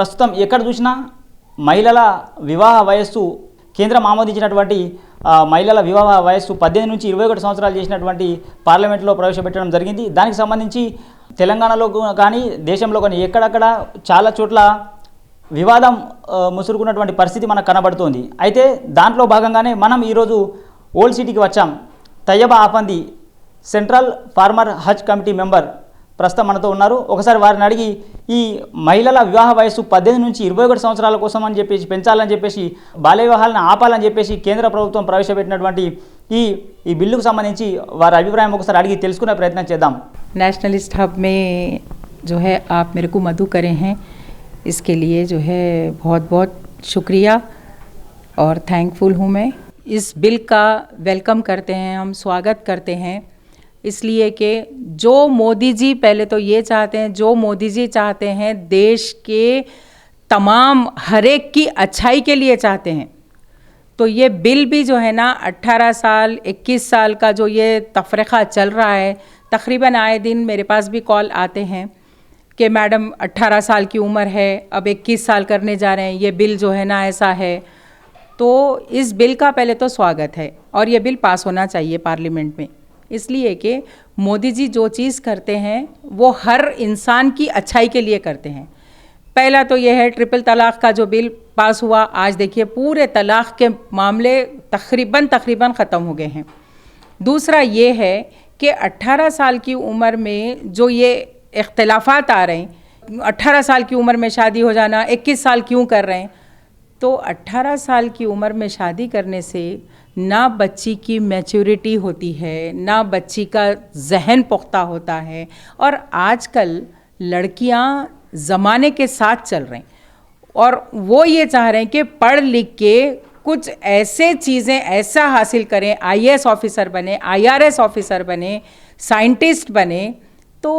ప్రస్తుతం ఎక్కడ చూసినా మహిళల వివాహ వయస్సు కేంద్రం ఆమోదించినటువంటి మహిళల వివాహ వయస్సు 18 నుంచి 21 సంవత్సరాలు చేసినటువంటి పార్లమెంట్లో ప్రవేశపెట్టడం జరిగింది. దానికి సంబంధించి తెలంగాణలో కానీ దేశంలో కానీ ఎక్కడక్కడ చాలా చోట్ల వివాదం ముసురుకున్నటువంటి పరిస్థితి మనకు కనబడుతోంది. అయితే దాంట్లో భాగంగానే మనం ఈరోజు ఓల్డ్ సిటీకి వచ్చాం. తయ్యబా ఆఫంది సెంట్రల్ ఫార్మర్ హజ్ కమిటీ మెంబర్ ప్రస్తుతం మనతో ఉన్నారు. ఒకసారి వారిని అడిగి ఈ మహిళల వివాహ వయస్సు 18 నుంచి 21 సంవత్సరాల కోసం అని చెప్పేసి పెంచాలని చెప్పేసి బాల్య వివాహాలను ఆపాలని చెప్పేసి కేంద్ర ప్రభుత్వం ప్రవేశపెట్టినటువంటి ఈ బిల్లుకు సంబంధించి వారి అభిప్రాయం ఒకసారి అడిగి తెలుసుకునే ప్రయత్నం చేద్దాం. नेशनलिस्ट हब में जो है आप मेरे को मदऊ करे हैं, इसके लिए जो है बहुत बहुत शुक्रिया और थैंकफुल हूँ मैं. इस बिल का वेलकम करते हैं, हम स्वागत करते हैं, इसलिए कि जो मोदी जी पहले तो ये चाहते हैं, जो मोदी जी चाहते हैं देश के तमाम हर एक की अच्छाई के लिए चाहते हैं. तो ये बिल भी जो है ना 18 साल 21 साल का जो ये तफरीक़ा चल रहा है, तकरीबन आए दिन मेरे पास भी कॉल आते हैं कि मैडम 18 साल की उम्र है, अब 21 साल करने जा रहे हैं, ये बिल जो है ना ऐसा है. तो इस बिल का पहले तो स्वागत है और ये बिल पास होना चाहिए पार्लियामेंट में, इसलिए कि मोदी जी जो चीज़ करते हैं वो हर इंसान की अच्छाई के लिए करते हैं. पहला तो ये है ट्रिपल तलाक़ का जो बिल पास हुआ, आज देखिए पूरे तलाक़ के मामले तकरीबन ख़त्म हो गए हैं. दूसरा ये है कि 18 साल की उम्र में जो ये इख्तिलाफ़ात आ रहे हैं, 18 साल की उम्र में शादी हो जाना, 21 साल क्यों कर रहे हैं. तो 18 साल की उम्र में शादी करने से ना बच्ची की मैच्योरिटी होती है, ना बच्ची का जहन पुख्ता होता है. और आजकल लड़कियां ज़माने के साथ चल रही और वो ये चाह रहे हैं कि पढ़ लिख के कुछ ऐसे चीज़ें ऐसा हासिल करें, IAS ऑफ़िसर बने, IRS ऑफ़िसर बने, साइंटिस्ट बने. तो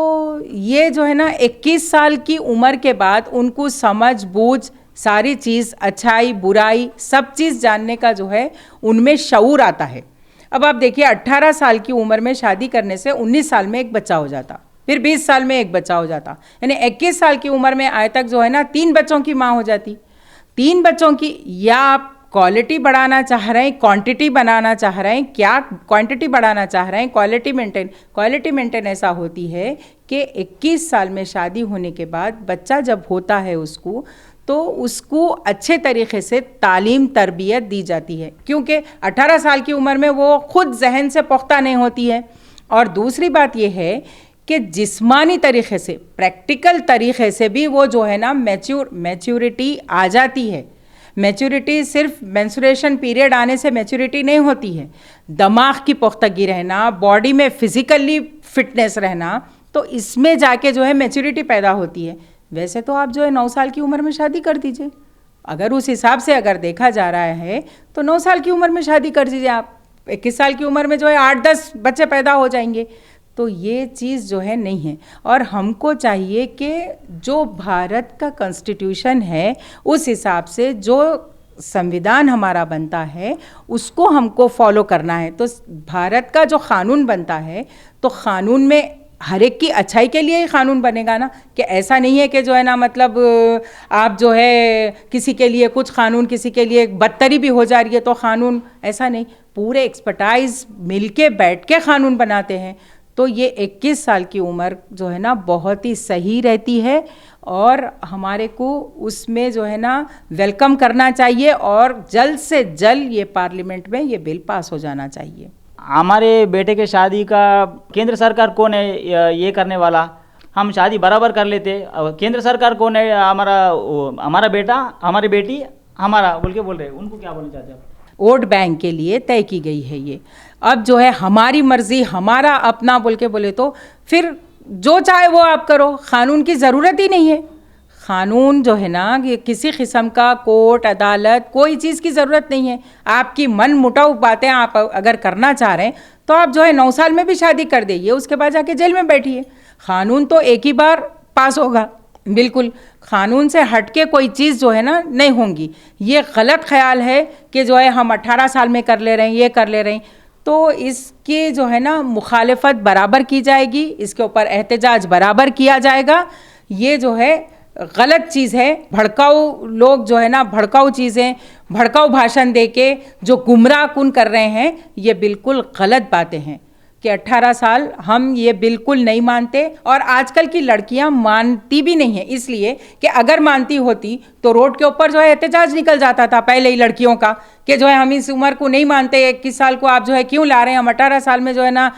ये जो है ना 21 साल की उम्र के बाद उनको समझ बूझ सारी चीज़ अच्छाई बुराई सब चीज़ जानने का जो है उनमें शऊर आता है. अब आप देखिए 18 साल की उम्र में शादी करने से 19 साल में एक बच्चा हो जाता, फिर 20 साल में एक बच्चा हो जाता, यानी 21 साल की उम्र में आए तक जो है ना 3 बच्चों की माँ हो जाती. 3 बच्चों की, या आप क्वालिटी बढ़ाना चाह रहे हैं, क्वांटिटी बनाना चाह रहे हैं, क्या क्वांटिटी बढ़ाना चाह रहे हैं, क्वालिटी मेंटेन ऐसा होती है कि 21 साल में शादी होने के बाद बच्चा जब होता है तो उसको अच्छे तरीक़े से तालीम तरबियत दी जाती है, क्योंकि 18 साल की उम्र में वो ख़ुद जहन से पुख्ता नहीं होती है. और दूसरी बात ये है कि जिस्मानी तरीक़े से, प्रैक्टिकल तरीक़े से भी वो जो है ना मैच्योरिटी आ जाती है. मैच्योरिटी सिर्फ मेंस्ट्रुएशन पीरियड आने से मैच्योरिटी नहीं होती है, दिमाग की पुख्तगी रहना, बॉडी में फ़िज़िकली फ़िटनेस रहना, तो इसमें जाके जो है मैच्योरिटी पैदा होती है. वैसे तो आप जो है 9 साल की उम्र में शादी कर दीजिए, अगर उस हिसाब से अगर देखा जा रहा है तो 9 साल की उम्र में शादी कर दीजिए आप. 21 साल की उम्र में जो है 8-10 बच्चे पैदा हो जाएंगे. तो ये चीज़ जो है नहीं है. और हमको चाहिए कि जो भारत का कॉन्स्टिट्यूशन है उस हिसाब से जो संविधान हमारा बनता है उसको हमको फॉलो करना है. तो भारत का जो क़ानून बनता है तो क़ानून में हर एक की अच्छाई के लिए ही क़ानून बनेगा ना, कि ऐसा नहीं है कि जो है ना मतलब आप जो है किसी के लिए कुछ क़ानून किसी के लिए बदतरी भी हो जा रही है तो क़ानून, ऐसा नहीं. पूरे एक्सपर्टाइज मिल के बैठ के क़ानून बनाते हैं. तो ये 21 साल की उम्र जो है ना बहुत ही सही रहती है और हमारे को उसमें जो है ना वेलकम करना चाहिए और जल्द से जल्द ये पार्लियामेंट में ये बिल पास हो जाना चाहिए. हमारे बेटे के शादी का केंद्र सरकार कौन है ये करने वाला, हम शादी बराबर कर लेते. केंद्र सरकार कौन है, हमारा बेटा हमारी बेटी हमारा बोल रहे हैं, उनको क्या बोलना चाहते हैं आप? वोट बैंक के लिए तय की गई है ये. अब जो है हमारी मर्ज़ी हमारा अपना बोले तो फिर जो चाहे वो आप करो, क़ानून की ज़रूरत ही नहीं है. क़ानून जो है ना ये किसी किस्म का कोर्ट अदालत कोई चीज़ की ज़रूरत नहीं है. आपकी मन मुटाव बातें आप अगर करना चाह रहे हैं तो आप जो है 9 साल में भी शादी कर दीजिए, उसके बाद जाके जेल में बैठिए. क़ानून तो एक ही बार पास होगा, बिल्कुल क़ानून से हट के कोई चीज़ जो है ना नहीं होंगी. ये गलत ख्याल है कि जो है हम 18 साल में कर ले रहे हैं, ये कर ले रहे हैं. तो इसकी जो है ना मुखालफत बराबर की जाएगी, इसके ऊपर एहतजाज बराबर किया जाएगा. ये जो है गलत चीज़ है। भड़काऊ लोग जो है ना, भड़काऊ चीज़ें, भड़काऊ भाषण देके जो गुमराह कुन कर रहे हैं, ये बिल्कुल गलत बातें हैं कि 18 साल हम ये बिल्कुल नहीं मानते। और आजकल की लड़कियां मानती भी नहीं है, इसलिए कि अगर मानती होती तो रोड के ऊपर जो है एहतजाज निकल जाता था पहले ही लड़कियों का, कि जो है हम इस उम्र को नहीं मानते, 21 साल को आप जो है क्यों ला रहे हैं, हम 18 साल में जो है ना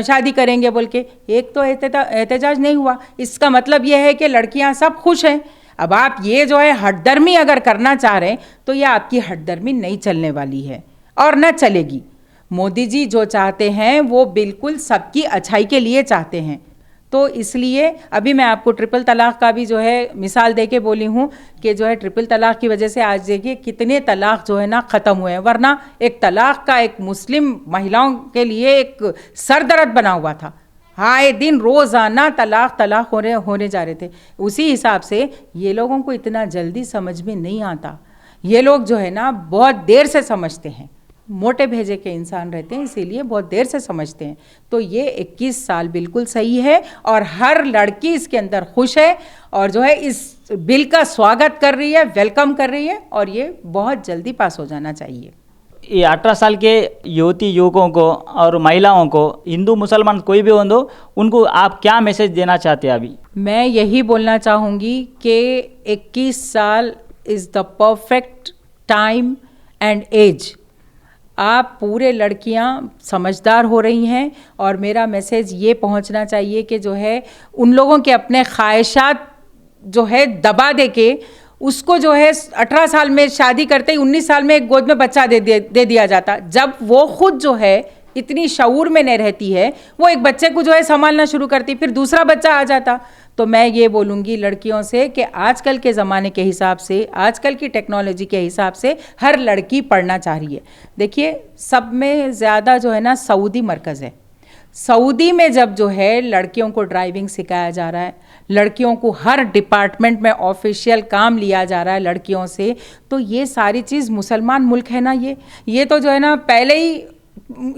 शादी करेंगे बोल के। एक तो एहतजाज नहीं हुआ, इसका मतलब ये है कि लड़कियां सब खुश हैं। अब आप ये जो है हठधर्मी अगर करना चाह रहे हैं तो ये आपकी हठधर्मी नहीं चलने वाली है और न चलेगी। मोदी जी जो चाहते हैं वो बिल्कुल सबकी अच्छाई के लिए चाहते हैं। तो इसलिए अभी मैं आपको ट्रिपल तलाक का भी जो है मिसाल दे के बोली हूँ कि जो है ट्रिपल तलाक की वजह से आज देखिए कितने तलाक जो है ना ख़त्म हुए हैं, वरना एक तलाक का एक मुस्लिम महिलाओं के लिए एक सरदर्द बना हुआ था। आए दिन रोज़ाना तलाक होने जा रहे थे। उसी हिसाब से ये लोगों को इतना जल्दी समझ में नहीं आता। ये लोग जो है ना बहुत देर से समझते हैं, मोटे भेजे के इंसान रहते हैं, इसीलिए बहुत देर से समझते हैं। तो ये 21 साल बिल्कुल सही है और हर लड़की इसके अंदर खुश है और जो है इस बिल का स्वागत कर रही है, वेलकम कर रही है और ये बहुत जल्दी पास हो जाना चाहिए। ये 18 साल के युवती युवकों को और महिलाओं को, हिंदू मुसलमान कोई भी हो, उनको आप क्या मैसेज देना चाहते हैं? अभी मैं यही बोलना चाहूँगी कि 21 साल is the perfect time and age. आप पूरे लड़कियां समझदार हो रही हैं और मेरा मैसेज ये पहुंचना चाहिए कि जो है उन लोगों के अपने ख्वाहिशात जो है दबा दे के उसको जो है 18 साल में शादी करते ही 19 साल में एक गोद में बच्चा दे दिया जाता। जब वो खुद जो है इतनी शऊर में नहीं रहती है, वो एक बच्चे को जो है संभालना शुरू करती, फिर दूसरा बच्चा आ जाता। तो मैं ये बोलूँगी लड़कियों से कि आजकल के ज़माने के हिसाब से, आजकल की टेक्नोलॉजी के हिसाब से हर लड़की पढ़ना चाह रही है। देखिए सब में ज़्यादा जो है ना सऊदी मरकज़ है। सऊदी में जब जो है लड़कियों को ड्राइविंग सिखाया जा रहा है, लड़कियों को हर डिपार्टमेंट में ऑफिशियल काम लिया जा रहा है लड़कियों से, तो ये सारी चीज़ मुसलमान मुल्क है ना, ये तो जो है ना पहले ही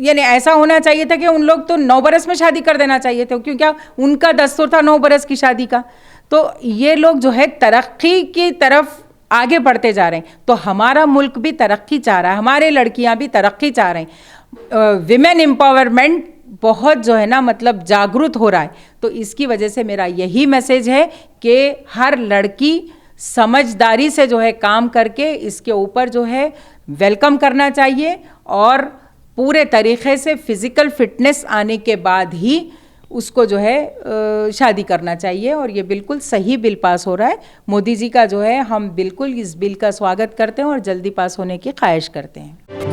यानी ऐसा होना चाहिए था कि उन लोग तो 9 बरस में शादी कर देना चाहिए थे, क्योंकि उनका दस्तूर था 9 बरस की शादी का। तो ये लोग जो है तरक्की की तरफ आगे बढ़ते जा रहे हैं, तो हमारा मुल्क भी तरक्की चाह रहा है, हमारे लड़कियां भी तरक्की चाह रहे हैं। विमेन एम्पावरमेंट बहुत जो है ना मतलब जागरूक हो रहा है। तो इसकी वजह से मेरा यही मैसेज है कि हर लड़की समझदारी से जो है काम करके इसके ऊपर जो है वेलकम करना चाहिए और पूरे तरीक़े से फ़िज़िकल फ़िटनेस आने के बाद ही उसको जो है शादी करना चाहिए। और ये बिल्कुल सही बिल पास हो रहा है मोदी जी का, जो है हम बिल्कुल इस बिल का स्वागत करते हैं और जल्दी पास होने की ख्वाहिश करते हैं।